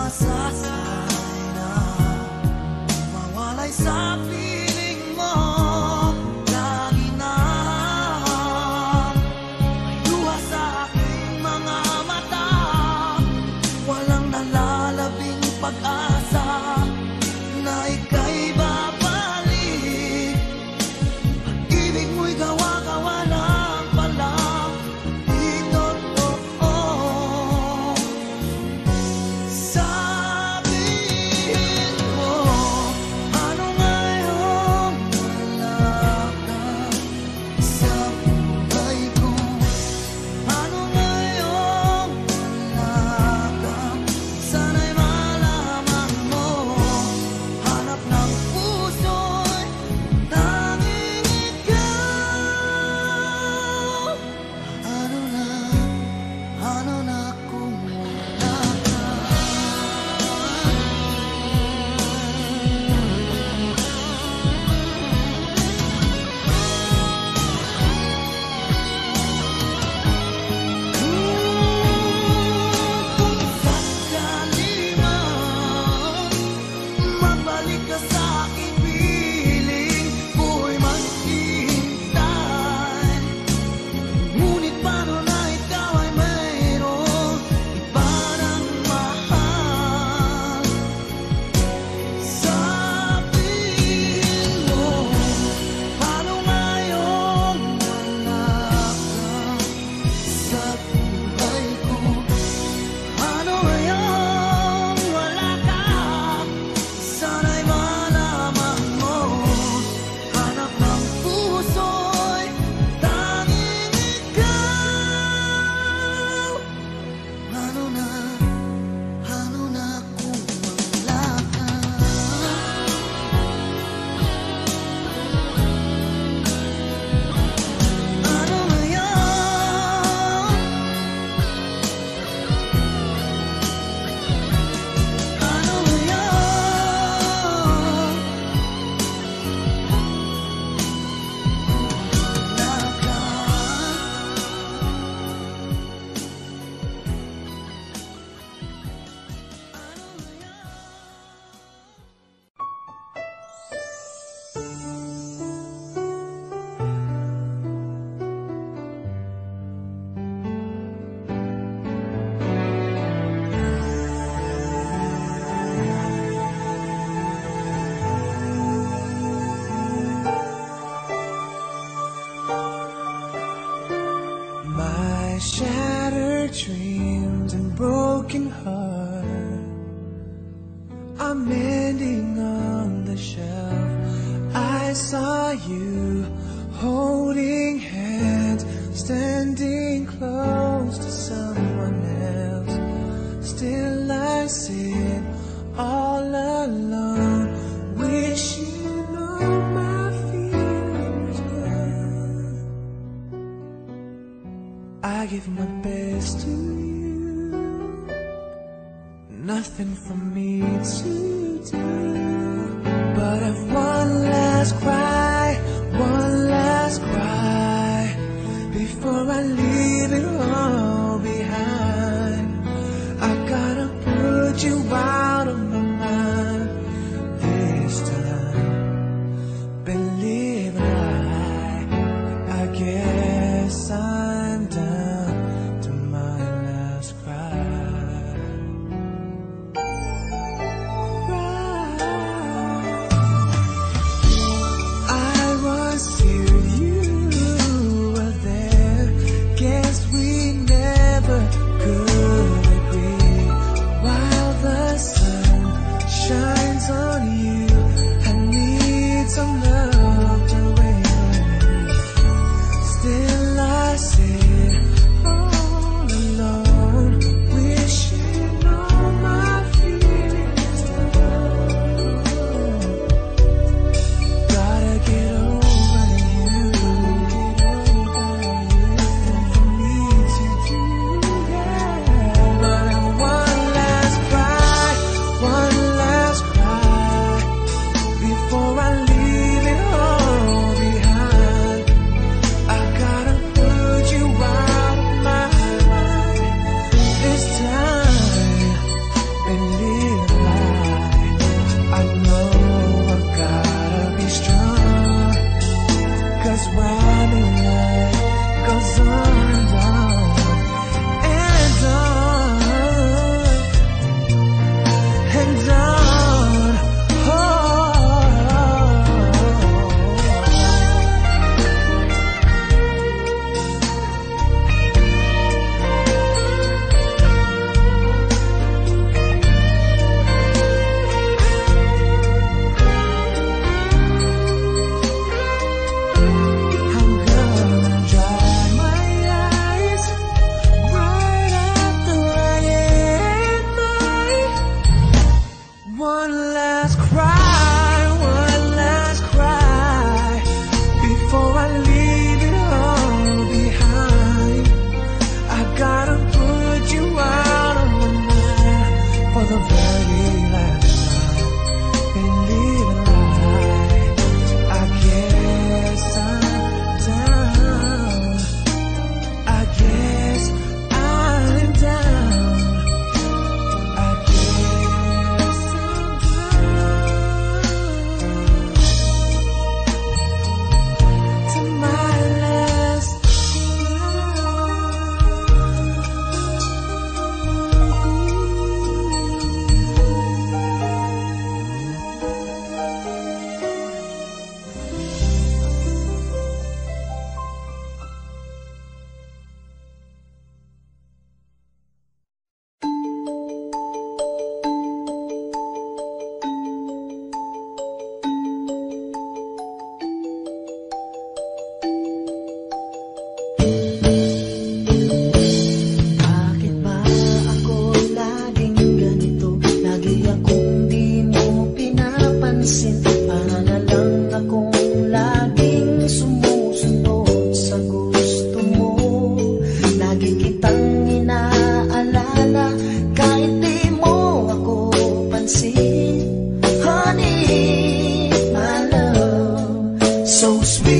masasay na mawalay sa piling mo. Lagi na may luha sa aking mga mata, walang nalalabing pag-asa na ika'y babalik. Pag-ibig mo'y gawa-gawa lang pala, di totoo. Sabihin mo, ano ngayon wala ka sa buhay ko? Ano ngayon wala ka? Sana'y malaman mo, hanap ng puso'y tanging ikaw. Ano na kung wala ka? Kung sakali man mabalik ka sa aking piling, ko'y maghihintay. Ngunit paano na ikaw ay mayroong iba ng mahal? Sabihin mo, paano ngayon wala ka sa buhay ko? Ano ngayon wala ka? Sana'y malaman mo, hanap ng puso'y tanging ikaw. Ano na kung wala ka? Ano ngayon? Ano ngayon? Wala ka. My shattered dreams and broken heart are mending on the shelf. I saw you holding hands, standing close to someone else. Still I sit all alone, wish you know my feelings were. I give my best to you, nothing for me to do but have one last cry before I leave it all behind. I gotta put you out of my mind this time. Believe I guess I'm down to my last cry. for the very last time and live a lie. I guess I'm down. I guess I'm down. I guess I'm down to my last Bakit ba ako laging ganito? Lagi akong di mo pinapansin. Para na lang akong laging sumusunod sa gusto mo. Lagi kitang inaalala kahit di mo ako pansin. Honey, my love, so sweet.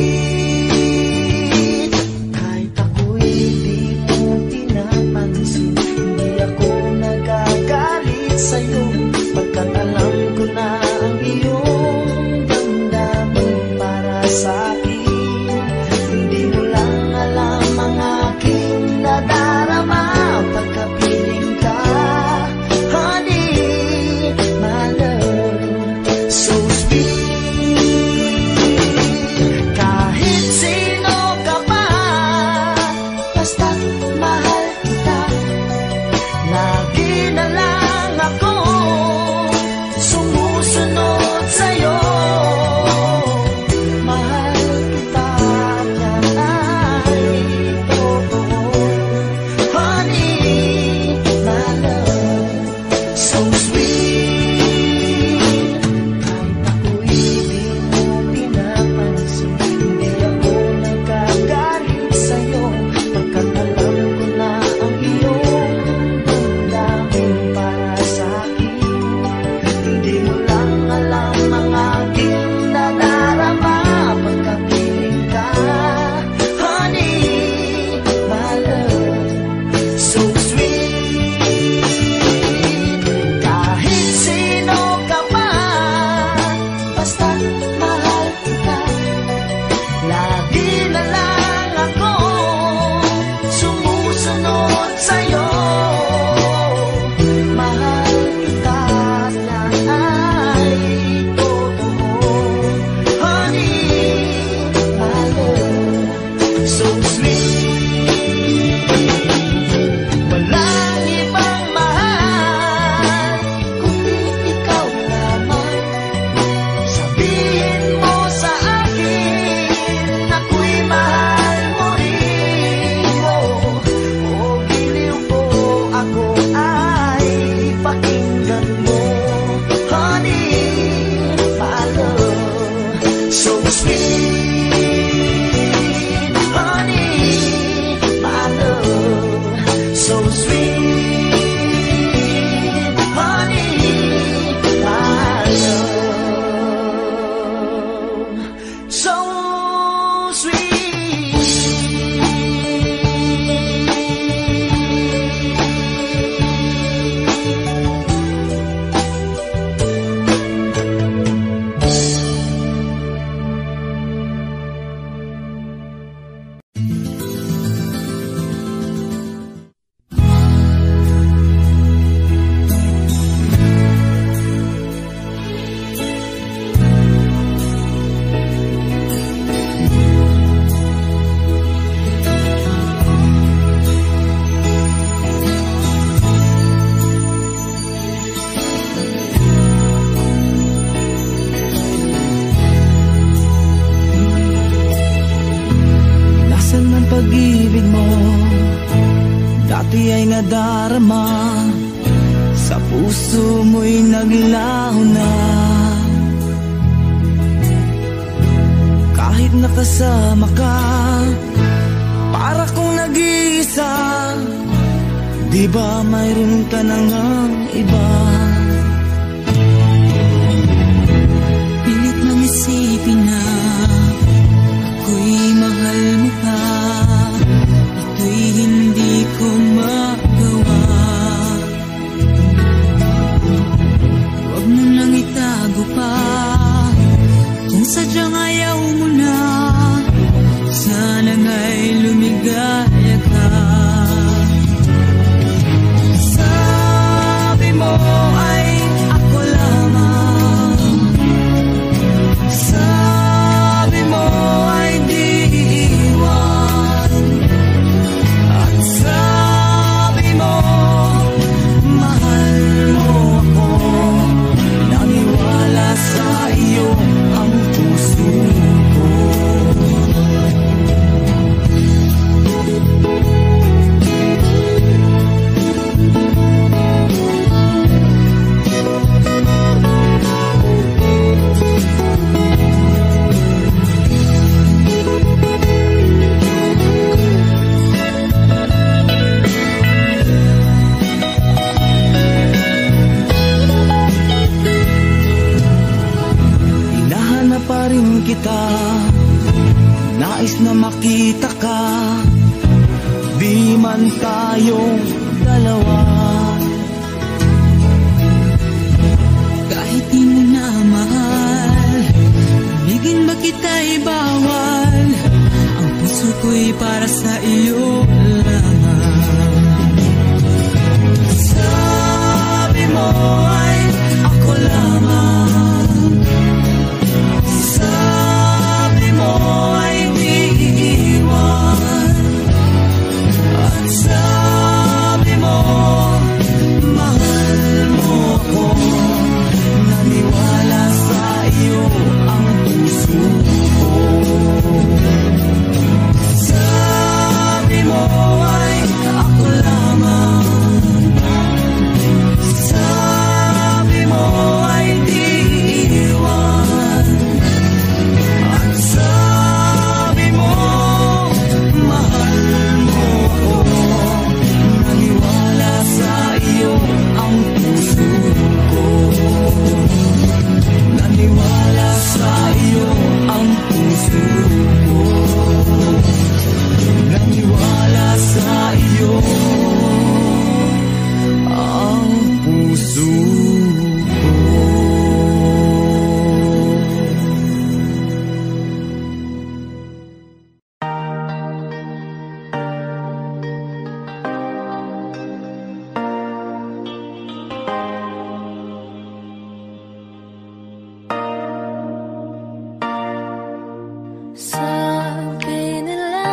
Kahit ako'y di mo pinapansin, hindi ako nagagalit sa'yo. Pagkat alam ko na ang iyong damdamin para sa'kin. Hindi mo lang alam ang aking nadarama pagkapiling ka. Honey, my love, so sweet. Kahit sino ka pa, basta't mahal kita. Lagi na lang ako sumusunod sa'yo. Mahal kita at yan ay totoo. Honey, my love, so sweet. Kahit ako'y di mo pinapansin, hindi ako nagagalit sa'yo. Pagkat alam ko na ang iyong damdamin para sa'kin. Hindi mo lang alam ang aking nadarama pagkapiling ka. Honey, my love, so sweet. Kahit sino ka pa, basta't mahal kita. Lagi na lang ako sumusunod sa'yo. Mahal kita at yan ay totoo. Honey, my love, so sweet. Walang ibang mahal kundi ikaw lamang. Sabihin mo sa akin ako'y mahal mo rin. O giliw ko, ako ay pakinggan mo. Honey, my love, so sweet. Honey, my love, so sweet. Honey, my love, so pag-ibig mo dati ay nadarama, sa puso mo'y naglaho na. Kahit nakasama ka, para kong nag-iisa, Di ba mayroon ka na ngang iba? Pilit nang isipin na ako'y mahal mo pa. Ito'y hindi ko magawa. Huwag mo nang itago pa. Kung sadyang ayaw mo na, sana nga'y lumigaya ka. Sabi mo ay ako lamang. Sabi mo ay di iiwan. At sabi mo mahal mo ako. Naniwala sa iyo ang puso ko. Pa rin kita, nais na makita ka, di man tayong dalawa. Kahit di mo na mahal, ibigin ba kita'y bawal? Ang puso ko'y para sa iyo lamang. Sabi mo ay ako lamang. Sabi mo ay di iiwan. At sabi mo mahal mo ako. Naniwala sa iyo ang puso ko. Sabi mo ay ako lamang. Sabi mo ay di iiwan. Sabi mo, mahal mo ako. Naniwala sa iyo ang puso ko. Naniwala sa iyo ang puso ko. Naniwala sa iyo ang puso ko. Sabi nila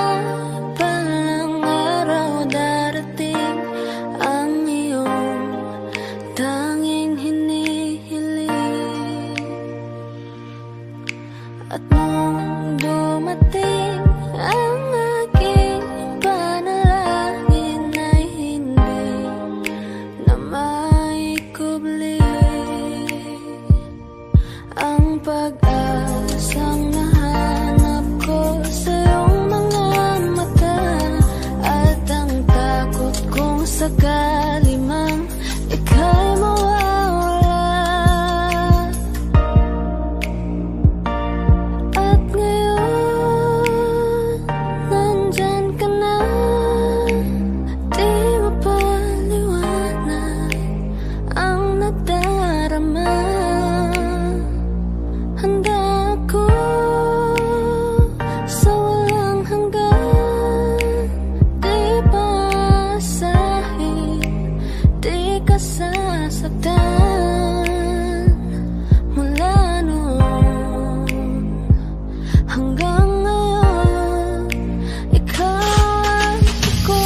palang araw darating ang iyong tanging hinihiling. At nung dumating ang aking panalangin ay hindi na maikubli ang pag-asang nahanap ko sa iyong mga mata. At ang takot kong sakali mang ika'y mawawala. At ngayon nandyan ka na, di mapaliwanag ang nadarama. Handa ako sa walang hanggan, di paasahin, di ka sasaktan. Mula noon hanggang ngayon, ikaw at ako.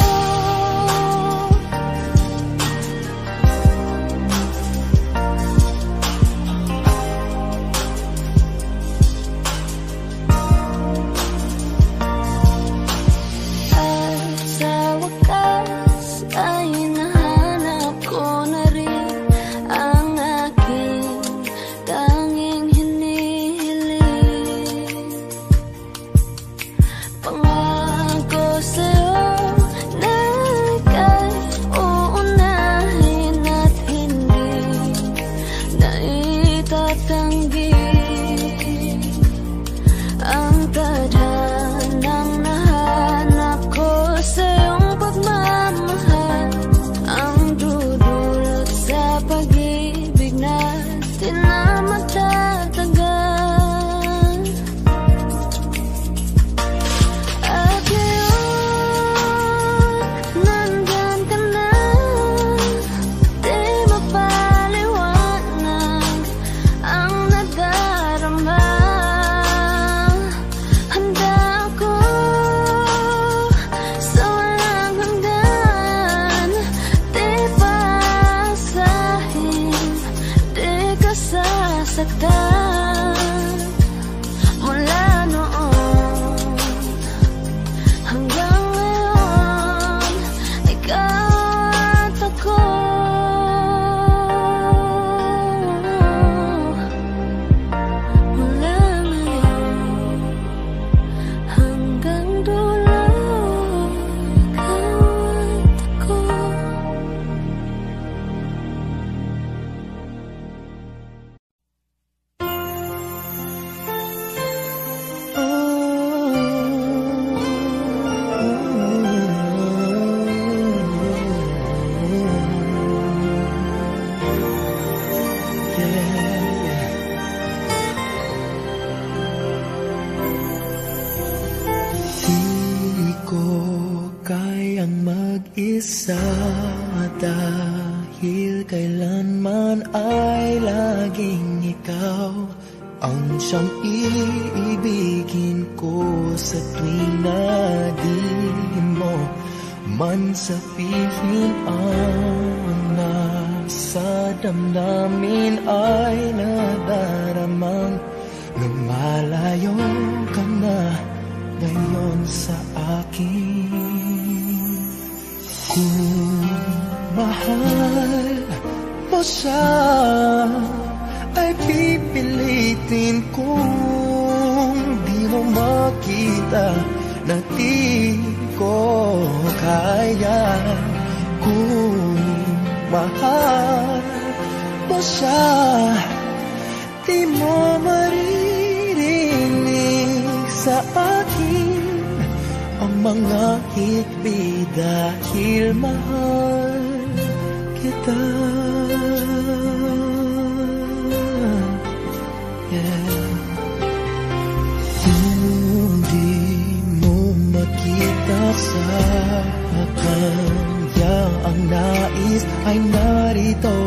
At sa wakas ay nahanap ko na rin ang nasaktan mula noon hanggang ngayon, ikaw at ako. Mula ngayon hanggang dulo, ikaw at ako. Di ko kayang mag-isa dahil kailanman ay laging ikaw ang siyang iibigin ko sa tuwing na di mo man sabihin ang nasa damdamin ay nadaramang lumalayo ka na ngayon sa akin. Kung mahal mo siya ay pipilitin kung di mo makita na di ko kaya. Kung mahal mo siya, di mo maririnig sa akin ang mga hikbi dahil mahal kita. Kung di mo makita sa kanya ang nais ay narito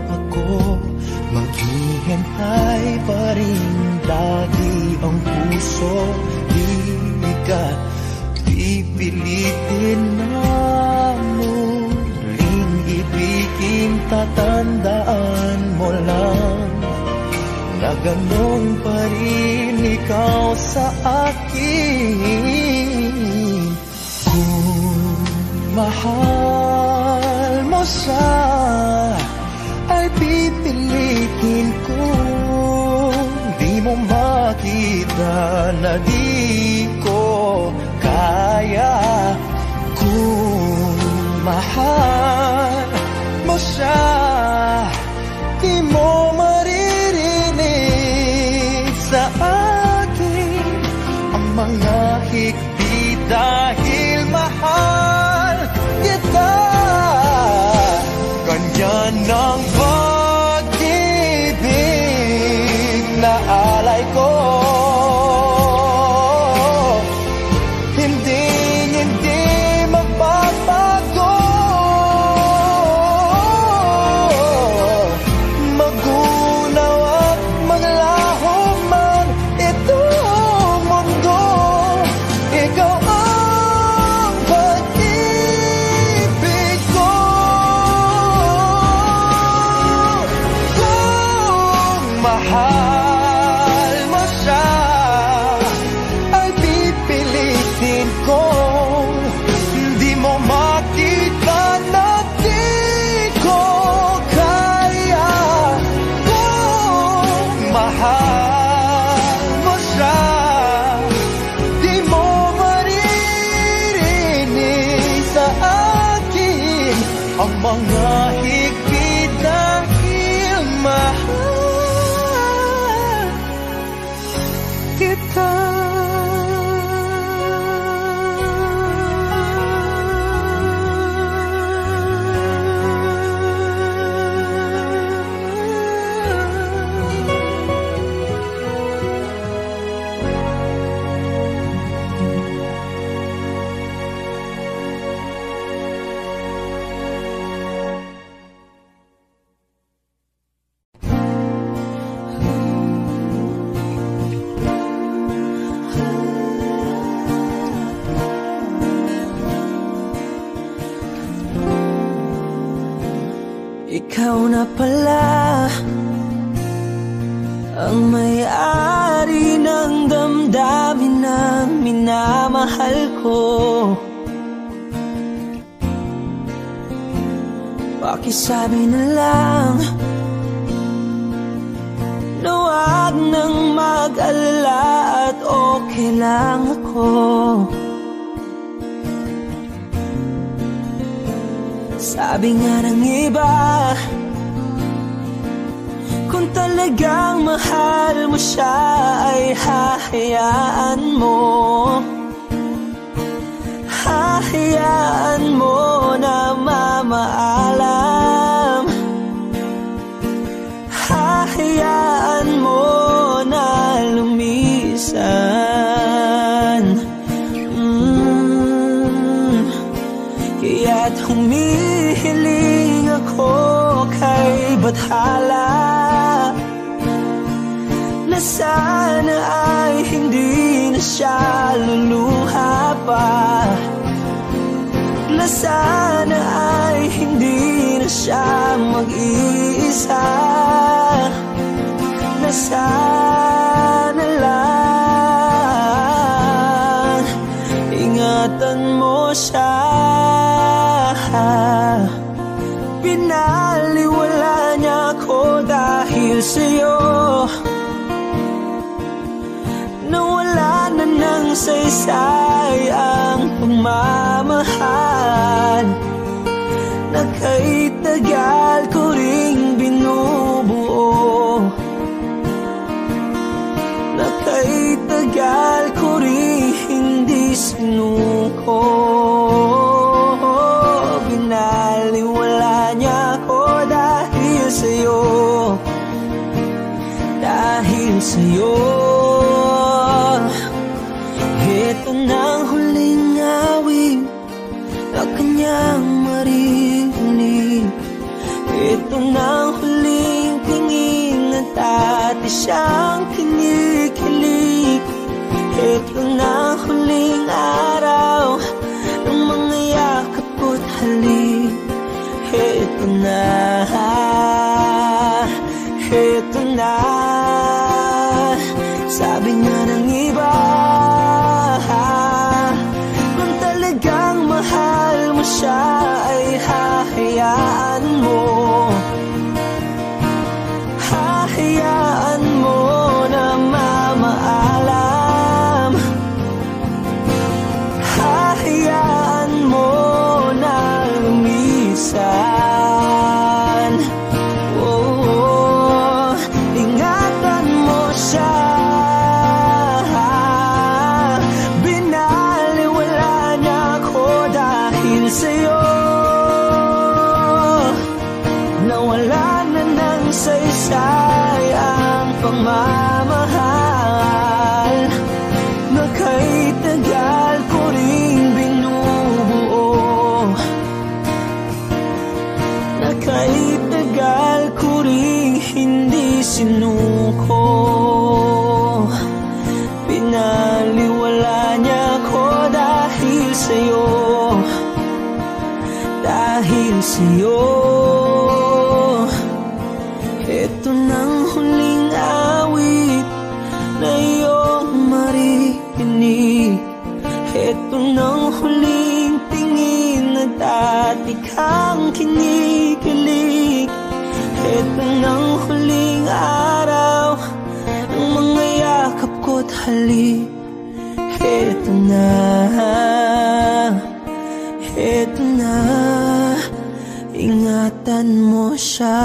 ako. Maghihintay pa rin lagi ang puso, di ka pipilitin na mo ring ibigin. Tatandaan mo lang na ganun pa rin ikaw sa akin. Kung mahal mo siya ay pipilitin kung di mo makita na di ko kaya. Kung mahal mo siya, di mo maririnig sa akin ang mga hikbi dahil mahal kita. Ganyan ang pag-ibig na alay ko. Hindi magbabago. Magunaw at maglaho man itong mundo, ikaw ang pag-ibig ko. Kung mahal mo siya ay pipilitin ko. Hindi mo makita na di ko kaya. Kung mahal mo siya, di mo maririnig sa akin ang mga higpit dahil mahal kita. Ikaw na pala ang may-ari ng damdamin ng minamahal ko. Pakisabi na lang na wag nang mag-alala at okay lang ako. Sabi nga ng iba, kung talagang mahal mo siya ay hahayaan mo. Hahayaan mo na mamaalam. Hahayaan mo na lumisan. Kaya't humihiling ako kay Bathala na sana ay hindi na siya luluha pa, na sana ay hindi na siya mag-iisa, na sana lang ingatan mo siya. Pinaliwala niya ako dahil sa'yo, nawala na ng saysay ang pagmamahal na kay tagal ko ring binubuo, na kay tagal ko ring hindi sinuko. Binaliwala niya ako dahil sa'yo, dahil sa'yo. Ito na ang huling awit na kanyang maririnig. Ito na ang huling tingin at dati siyang kinikilig. Ito na ang huling araw ng mga yakap ko't halik. Ito na, ito na. Sabi nga ng iba, kung talagang mahal mo siya ay hahayaan mo. Hahayaan mo na mamaalam. Hahayaan mo na lumisan. Oh, ingatan mo siya. Sa'yo, nawala na ng saysay ang pagmamahal na kay tagal ko ring binubuo, na kay tagal ko ring hindi sinuko. Pinaliwala niya ko dahil sa'yo, dahil sa'yo. Ito nang huling awit na iyong maririnig. Ito nang huling tingin na dati kang kinikilig. Ito nang huling araw ng mga yakap ko't halik. Ito na, ito na, ingatan mo siya.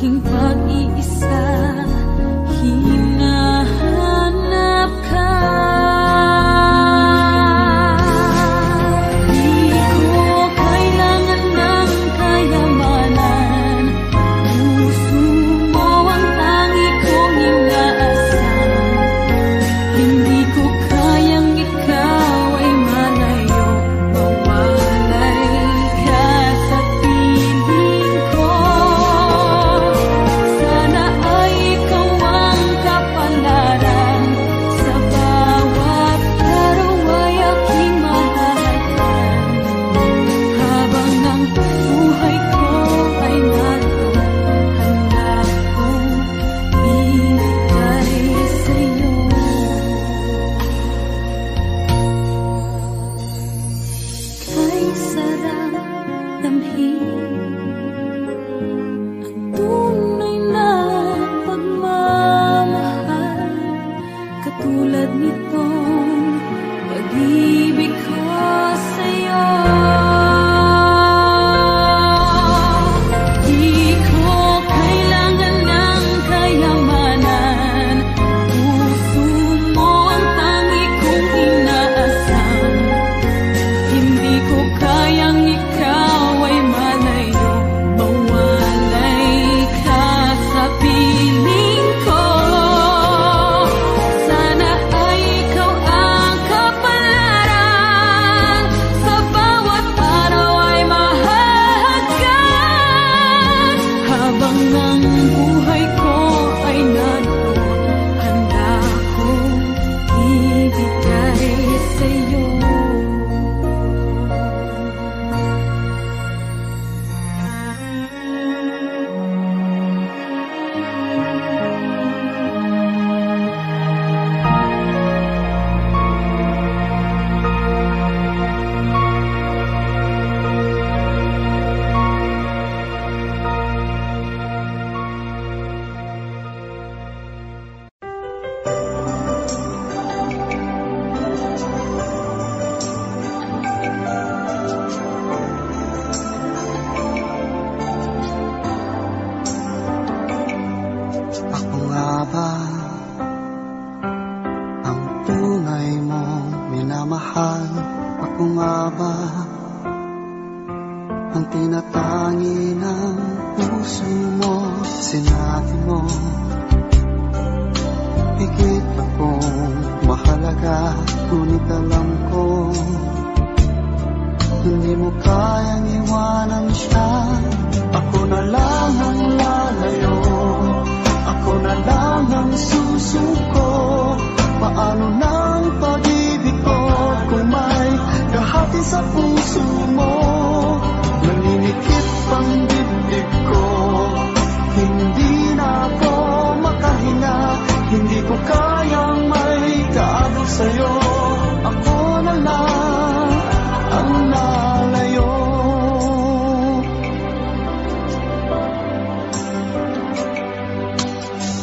aking pag-iisa, hinahanap ka. Di ko kailangan ng kayamanan, puso mo ang tangi kong inaasam. Hindi ko kayang ikaw ay malayo, mawalay ka sa piling ko. Sana ay ikaw ang kapalaran, sa bawat araw ay aking mahahalatan. Habang ang buhay ko ay naroon, handa kong ibigay sa'yo. Kay sarap damhin ang tunay na pagmamahal, katulad nitong pag-ibig ko sa'yo. Di ko kailangan ng kayamanan, puso mo ang tangi kong inaasam. Hindi ko kayang ikaw ay malayo, mawalay ka sa piling ko. Sana ay ikaw ang kapalaran, sa bawat araw ay mahalagan. Habang ang buhay ko ay naroon, handa kong ibigay sa'yo. Ako nga ba ang tunay mong minamahal? Ako nga ba ang tinatangi ng puso mo? Sinabi mo, higit akong mahalaga, ngunit alam ko hindi mo kayang iwanan siya. Ako na lang ang lalayo, ako na lang ang susuko. Paano nang pag-ibig ko kung may kahati sa puso mo? Naninikip ang dibdib ko, hindi na ako makahinga. Hindi ko kayang may kaagos sa'yo. Ako na lang ang lalayo.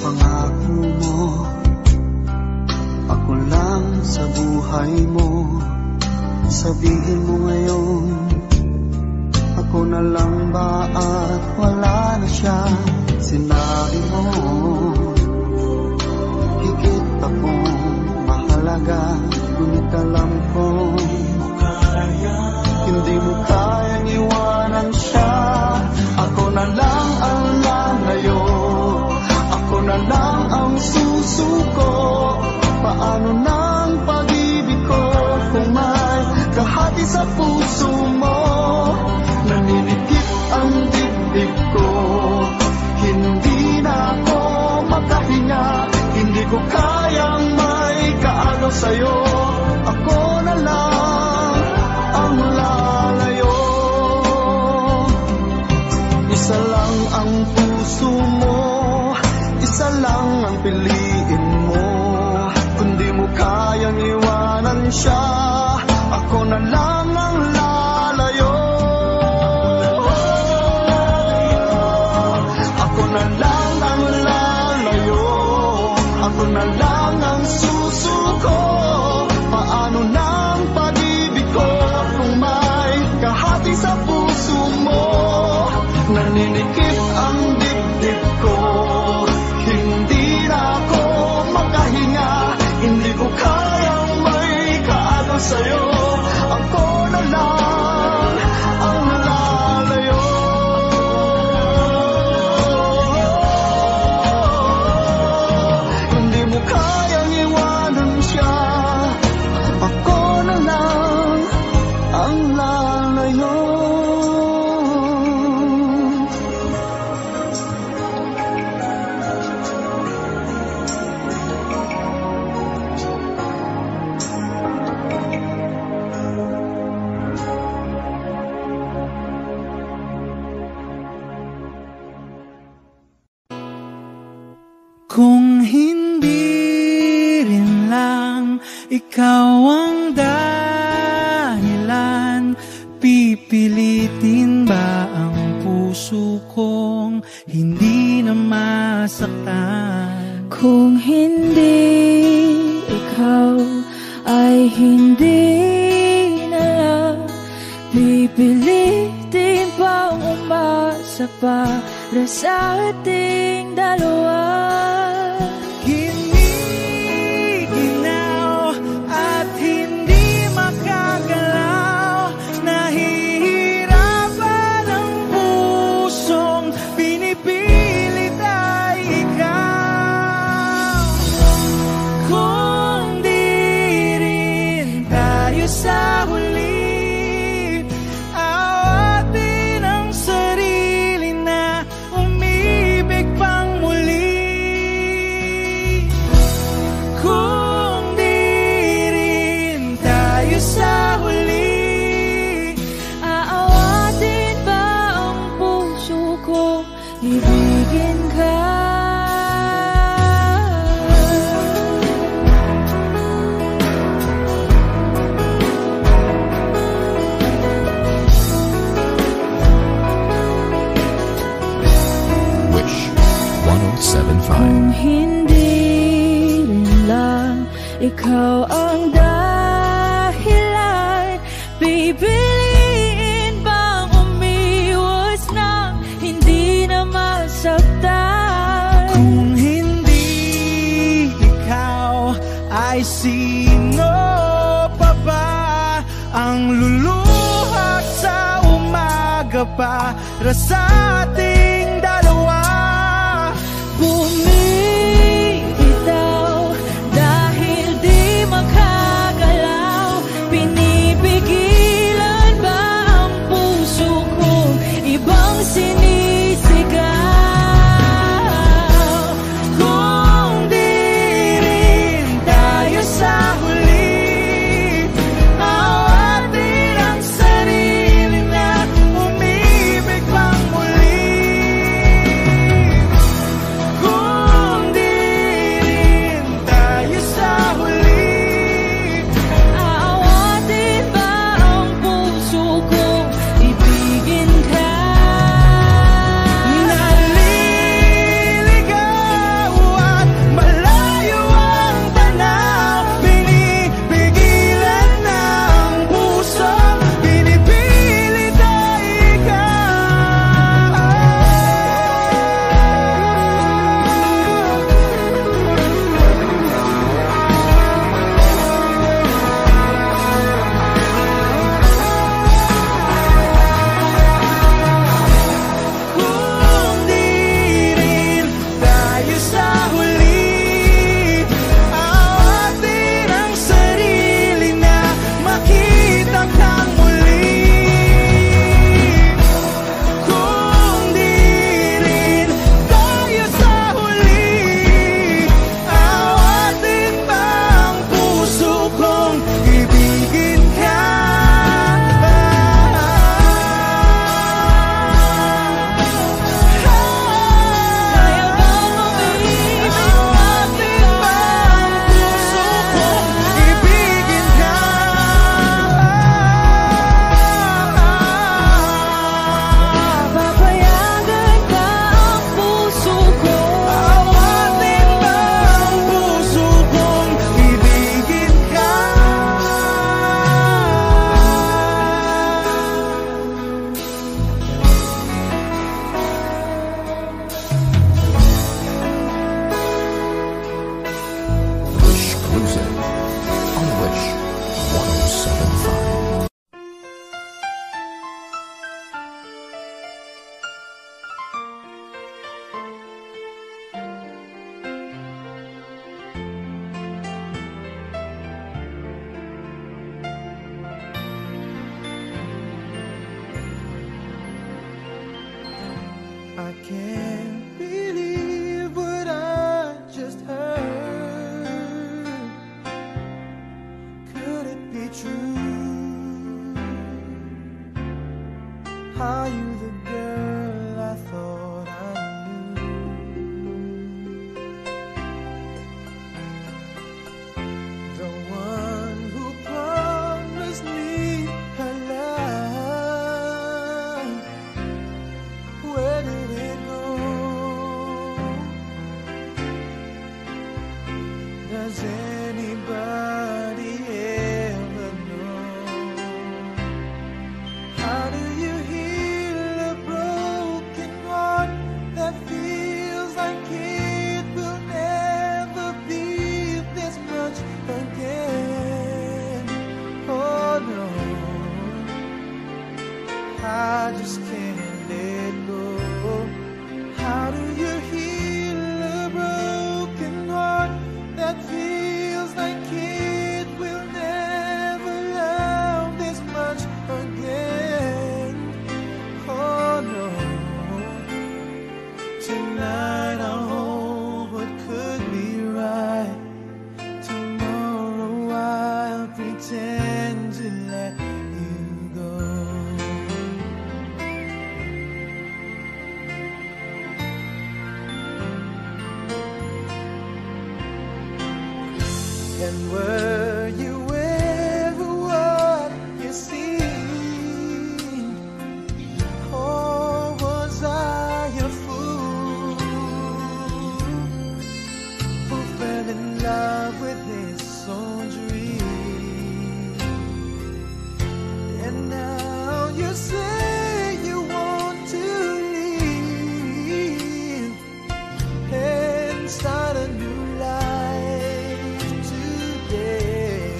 Pangako mo, ako lang sa buhay mo. Sabihin mo ngayon, ako na lang ba at wala na siya? Sinabi mo, higit akong mahalaga, ngunit alam ko hindi mo kayang iwanan siya. Ako na lang ang lalayo, ako na lang ang susuko. Paano nang pag-ibig ko kung may kahati sa puso mo? Naninikip ang dibdib ko, hindi na ako makahinga. Hindi ko kayang may kaagaw sa'yo. Ako na lang ang lalayo. Isa lang ang puso mo, isa lang ang piliin mo. Kung di mo kayang iwanan siya, ako na lang ang lalayo. Ako na lang ang lalayo, ako na lang ang susuko. Paano nang pag-ibig ko kung may kahati sa puso mo? Naninikip ang dibdib Kung hindi rin lang ikaw ang dahilan, pipilitin ba ang puso kong hindi na masaktan? Kung hindi ikaw ay hindi na lang, pipilitin bang umasa para sa ating dalawa? Giniginaw at hindi makagalaw, nahihirapan ang pusong pinipilit ay ikaw. Kung di rin tayo sa huli, awatin ang sarili na umibig pang muli. Kung di rin tayo sa huli, Aawatin ba ang puso ko, ibigin ka? Wish 1075. Kung hindi rin lang ikaw ang dahilan, pipiliin bang umiwas na hindi na masaktan? kung hindi ikaw, ay sino pa ba ang luluha sa umaga para sa ating dalawa? Bumibitaw dahil di makagalaw, pinipigilan ba ang puso ko, ibang sinisigaw? Kung di rin tayo sa huli, awatin ang sarili na umibig pang muli. Kung di rin tayo sa huli, Aawatin ba ang puso ko, ibigin ka? naliligaw at malayo ang tanaw, pinipigilan ng puso, pinipilit ay ikaw. Kung di rin tayo sa huli, awatin ang sarili na makita kang muli. Kung di rin tayo sa huli, awatin ba ang puso kong ibigin ka? Kaya bang umiibig Awatin ba ang puso kong ibigin ka? Papayagan ba ang puso ko? Awatin ba ang puso kong ibigin ka? Wish Cruising on Wish 1075. I can't believe what I just heard. Could it be true? Are you the girl I thought I knew? Does anybody ever know? How do you heal a broken heart that feels like it will never be this much again? Oh no, I just can't let go. How do you heal a broken heart that feels like it will never love this much again? Oh no, tonight I'll hold what could be right. Tomorrow I'll pretend to let you go. And were you ever what you seem? Or was I a fool who fell in love with his own dream? And now you say you want to leave and start a new life today.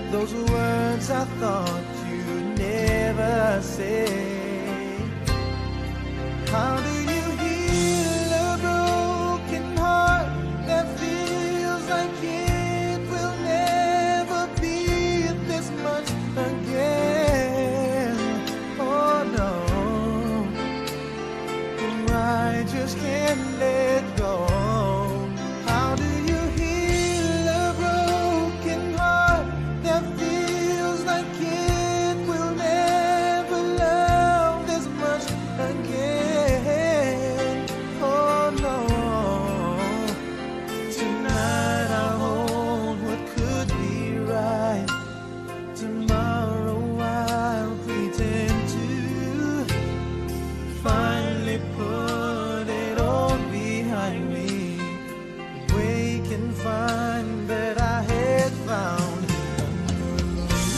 Those were words I thought you'd never say. How do you heal a broken heart that feels like it will never be this much again? Oh no, I just can't let go. How do you heal a broken heart that feels like it will never love this much again? Oh no, tonight I'll hold what could be right. Tomorrow I'll pretend to finally put it all behind me. Wake and find that I had found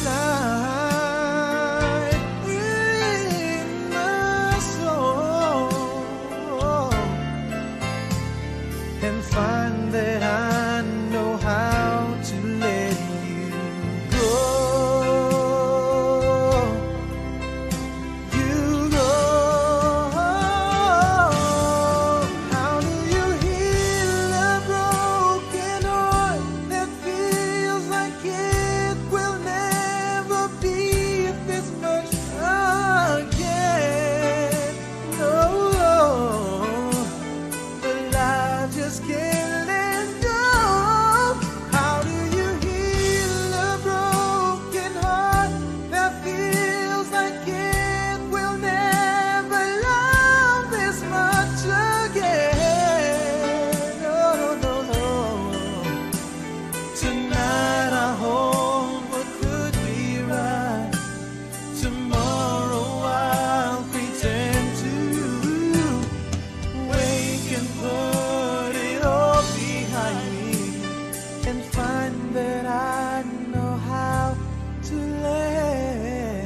light in my soul, and find that I know how to let you go. You go. How do you heal a broken heart that feels like it will never be this much again? No, but I just can't let go. How do you heal a broken heart that feels like it will never love this much again? No, no, no. Tonight I hold what could be right. Tomorrow I'll pretend to wake and put it all behind me, and find that I know how to let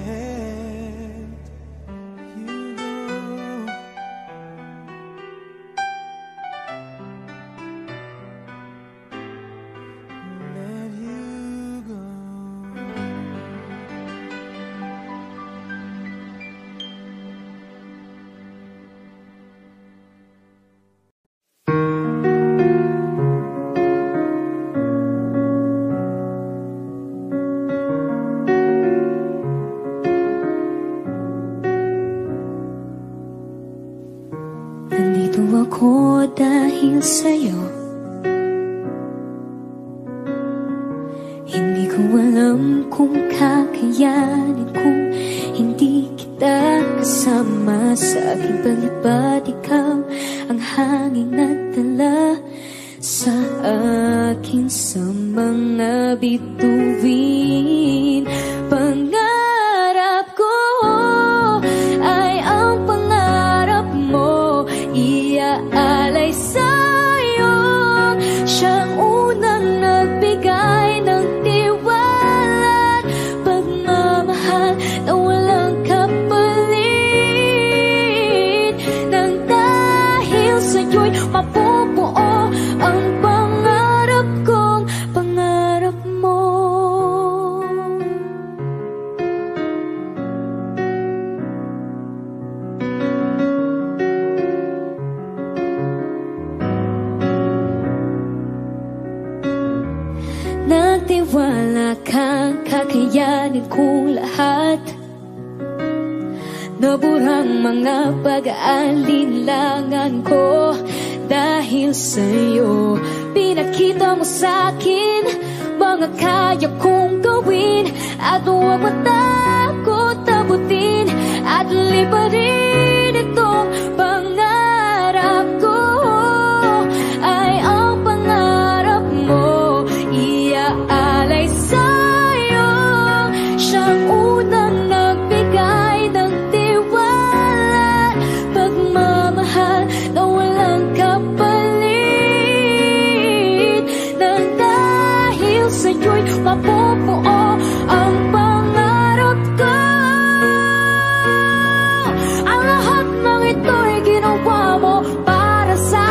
you go. Let you go. Nandito ako dahil sa'yo. Hindi ko alam kung kakayanin kung hindi kita kasama sa aking palibad. Ikaw ang hangin na dala sa akin sa mga bituin. Pangarap ko ay ang pangarap mo, iaalay sa'yo siyang una sa'yo'y mapubuo ang pangarap kong pangarap mo. Nagtiwala kang kakayanin kong lahat. Naburang mga pag-aalinlangan ko. Dahil sa'yo, pinakita mo sa'kin mga kaya kong gawin. At huwag matakot abutin at liparin itong pangarap ko. Ay ang pangarap mo, iaalay sa'yo. Siyang unang nagbigay ng tiwala, pagmamahal na walang kapalit. Nang dahil sa'yo'y mapubuo ang pangarap ko. Ang lahat ng ito'y ginawa mo para sa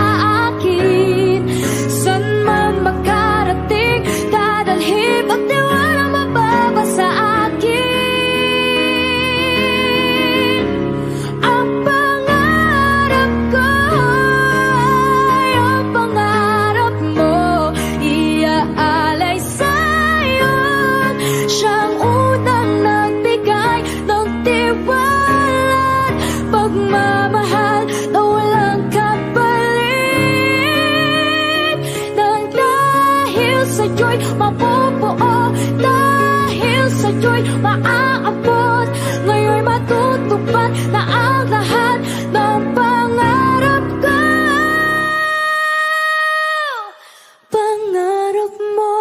akin. San man makarating, dadalhin at di walang mababa sa akin. Ang pangarap ko ay ang pangarap mo, iaalay sa'yo. Siyang unang nagbigay ng tiwala, pagmamahal na walang kapalit. Nang dahil sa'yo'y mapubuo, dahil sa'yo'y maaabot, ngayon'y matutupad na ang lahat ng pangarap ko. Pangarap mo.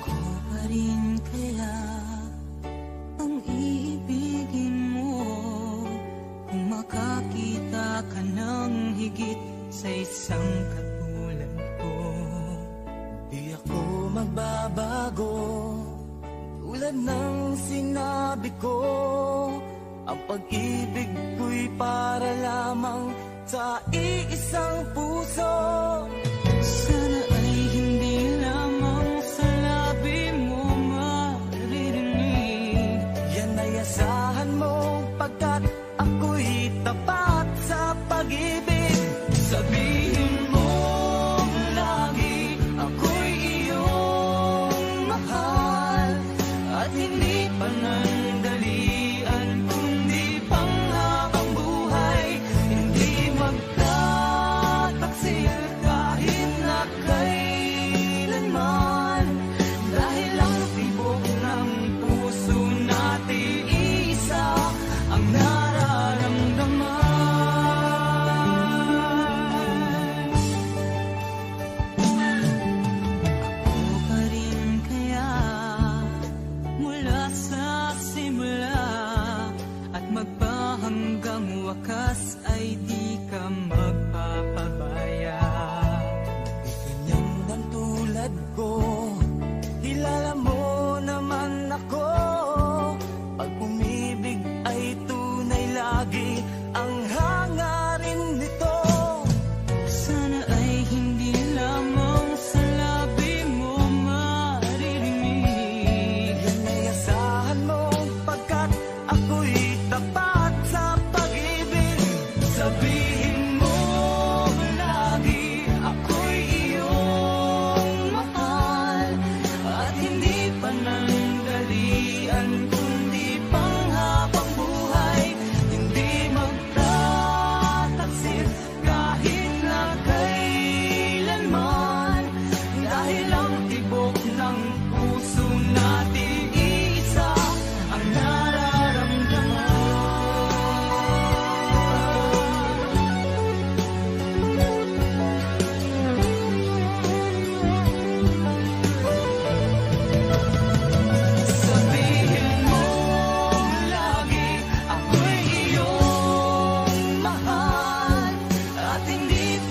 Ko pa rin kaya ang iibigin mo kung makakita ka ng higit sa isang katulad ko. Di ako magbabago, tulad ng sinabi ko. Ang pag-ibig ko'y para lamang sa iisang puso. Sana ay hindi lamang sa labi mo maririnig. Yan ay asahan mo pagkat ako'y tapat sa pag-ibig. Sabihin mo lagi ako'y iyong mahal, at hindi panandalian kundi panghabang buhay. Hindi magtataksil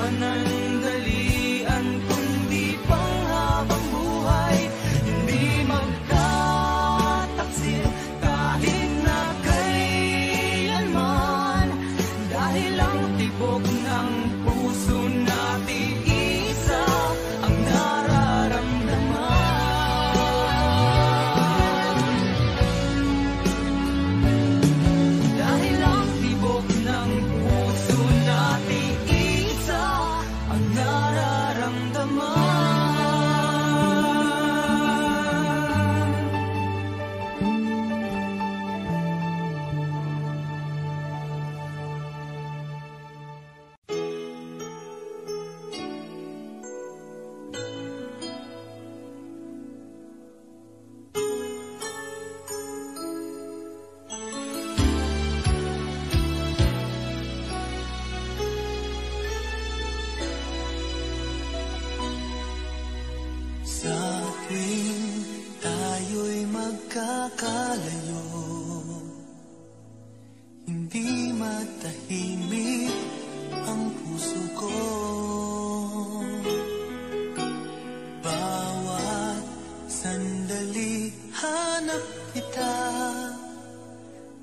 panandalian kundi panghabang buhay. Hindi magtataksil kahit na kailanman, dahil ang tibok ng puso natin isa ang nararamdaman. Dahil ang tibok ng puso natin isa ang nararamdaman. Sa tuwing tayo'y magkakalayo, hindi matahimik ang puso ko. Bawat sandali hanap kita,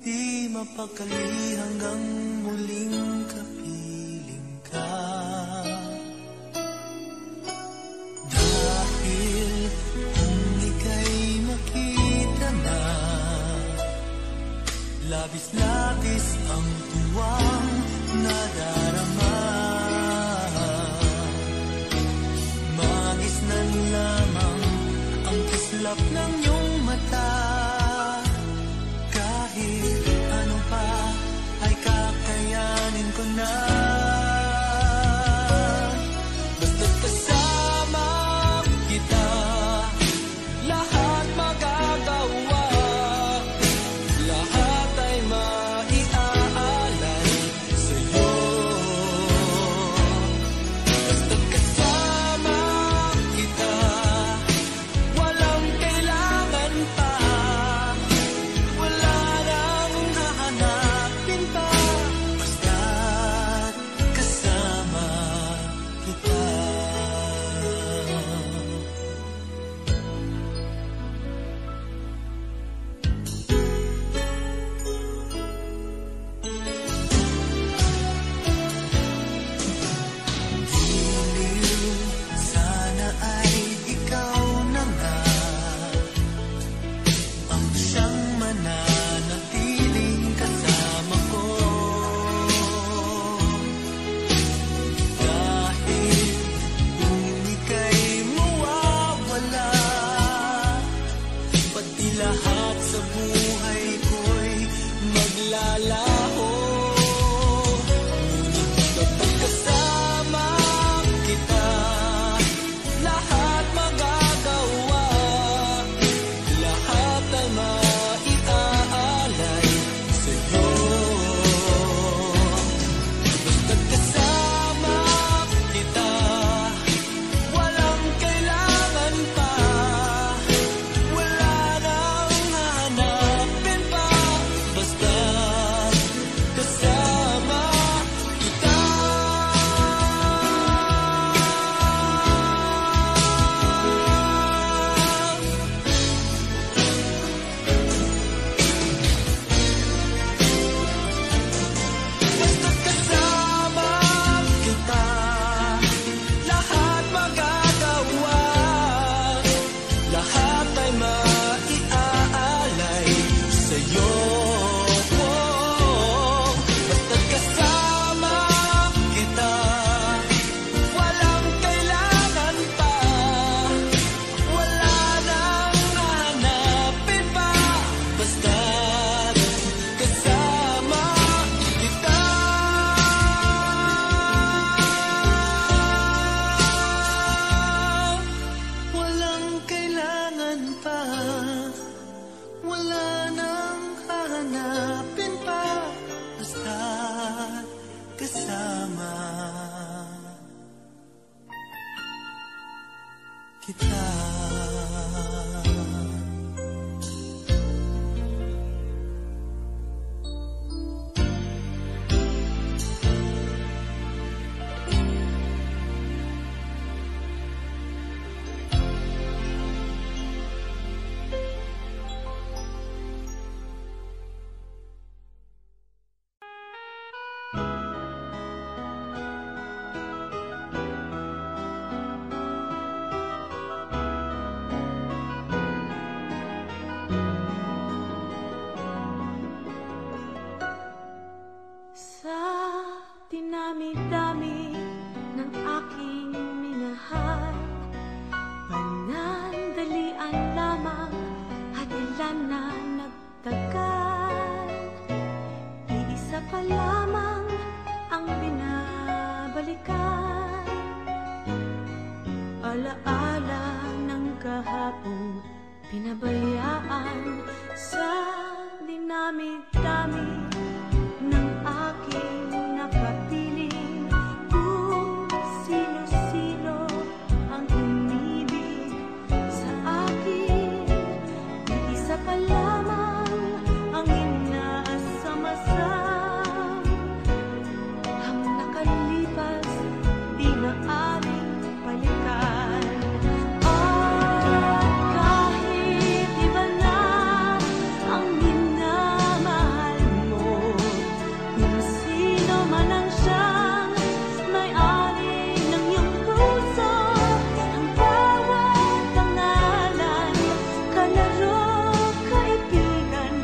di mapakali hanggang muling kapiling ka. Dahil kung ika'y makita na, labis-labis ang tuwang nadarama. Magisnan lamang ang kislap ng iyong mata. Kahit ano pa ay kakayanin ko na. Basta't kasama kita, lahat magagawa. Lahat ay maiaalay sa'yo. Basta't kasama kita, walang kailangan pa. Wala nang hahanapin pa. Basta't kasama kita. Diliw, sana ay ikaw na nga ang siyang mananatiling kasama ko. Dahil kung ika'y mawawala, pati lahat sa buhay ko'y maglalaho. Kapag kasama kita, lahat magagawa. Lahat ay maiaalay sa'yo. Basta't kasama kita, walang kailangan pa. Wala nang hahanapin pa. Basta't kasama kita. Basta't kasama kita, lahat magagawa. Lahat ay maiaalay sa'yo. Basta't kasama kita, walang kailangan pa. Wala nang hahanapin pa. Basta't kasama kita. Walang kailangan pa. Wala nang hahanapin pa. Basta't kasama kita. alaala ng kahapon pinabayaan sa dinami-dami ng aking nakapiling. Kung sino-sino ang umibig sa akin, isa pa lamang ang inaasam-asam. Ang nakalipas di maaaring balikan. At kahit iba na ang minamahal mo, kung sino man ang siyang may-ari ng iyong puso, ang bawat pangalan, kalaro, kaibigan,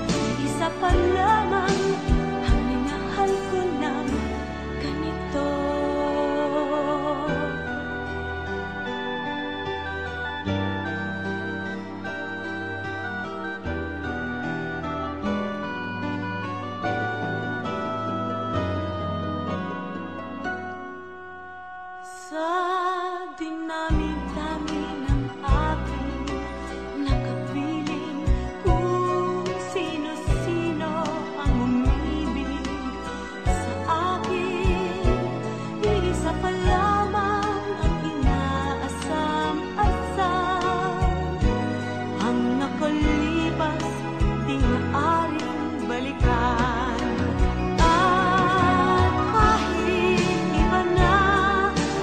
isa pa lamang ang minahal ko ng ganito. Sa dinami-dami ng aking nakapiling, kung sino-sino ang umibig sa akin, isa pa lamang ang inaasam-asam. Ang nakalipas di maaaring balikan. At kahit iba na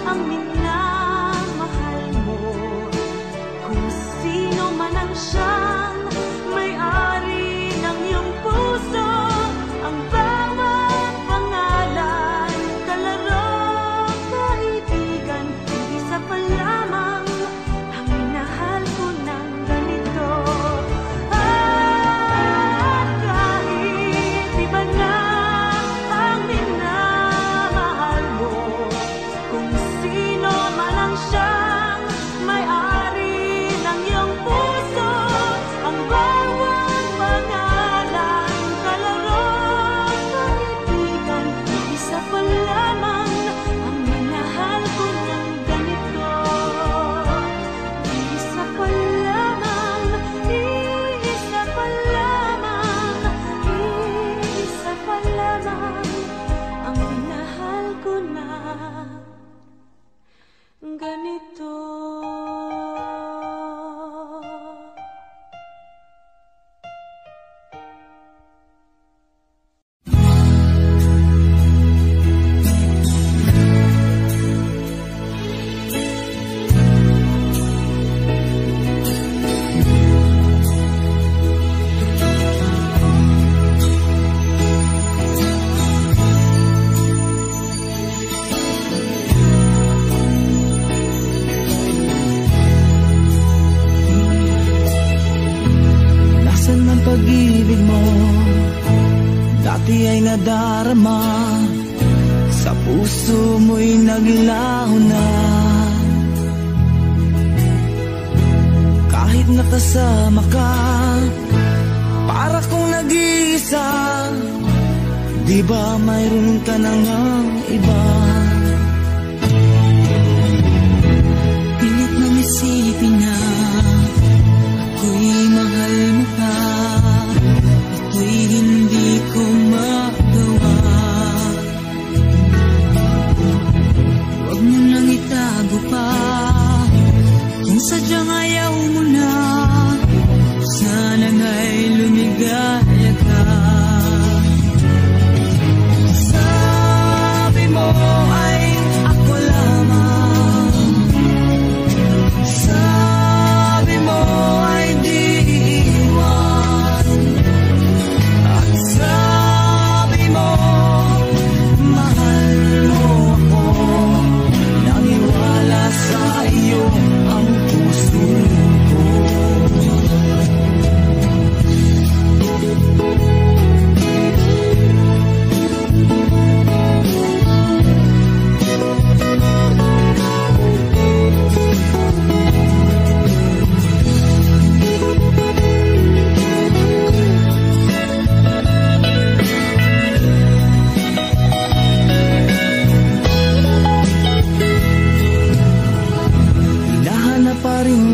ang minamahal mo, kung sino man ang siyang may-ari ng iyong puso, ang bawat pangalan, kalaro, kaibigan, isa pa lamang ang minahal ko ng ganito. At kahit iba na ang minamahal mo, kung sino man ang siyang may-ari ng iyong puso, ang bawat pangalan, kalaro, kaibigan, isa pa lamang ang minahal ko ng ganito. Isa pa lamang, isa pa lamang, isa pa lamang ang minahal ko na ganito. Nasaan ang pag-ibig mo? Dati ay nadarama, sa puso mo'y naglaho na. Kahit nakasama ka, para kong nag-iisa. Di ba mayroon ka nang iba? Pilit nang isipin na ako'y mahal mo pa. Ito'y hindi ko magawa. Huwag mo nang itago pa, kung sadyang ayaw mo na. Sana nga'y lumigaya ka. Sabi mo ay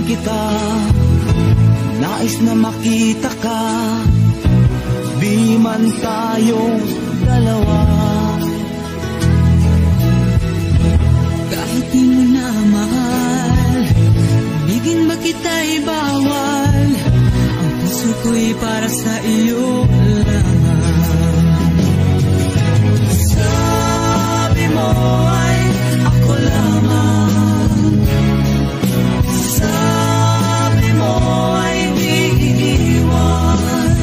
kita, nais na makita ka, di man tayong dalawa. Kahit di mo na mahal, ibigin ba kita'y bawal? Ang puso ko'y para sa iyo lamang. Sabi mo ay ako lamang, sabi mo ay di iiwan,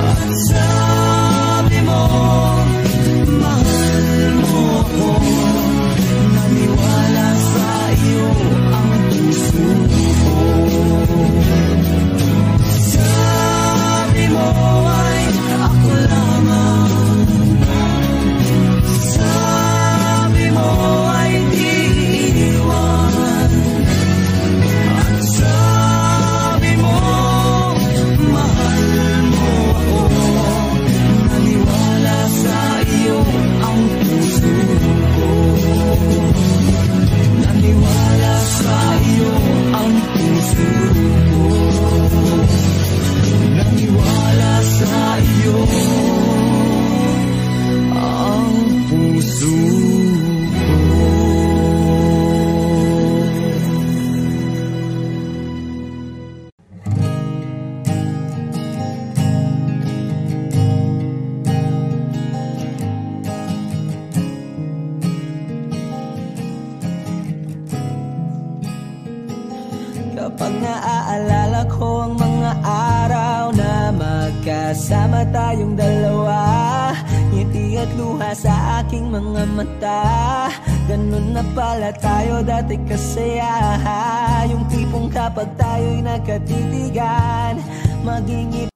at sabi mo mahal mo ako. Naniwala sa iyo ang puso ko. Sabi mo ay ako lamang, sabi mo ay di iwan, at sabi mo mahal mo ako. Naniwala sa iyo ang puso ko. Naniwala sa iyo ang puso ko. Naniwala sa iyo ang puso ko. Kapag naaalala ko ang mga araw na magkasama tayong dalawa, ngiti at luha sa aking mga mata. Ganun na pala tayo dati kasaya, yung tipong kapag tayo'y nagkatitigan, maging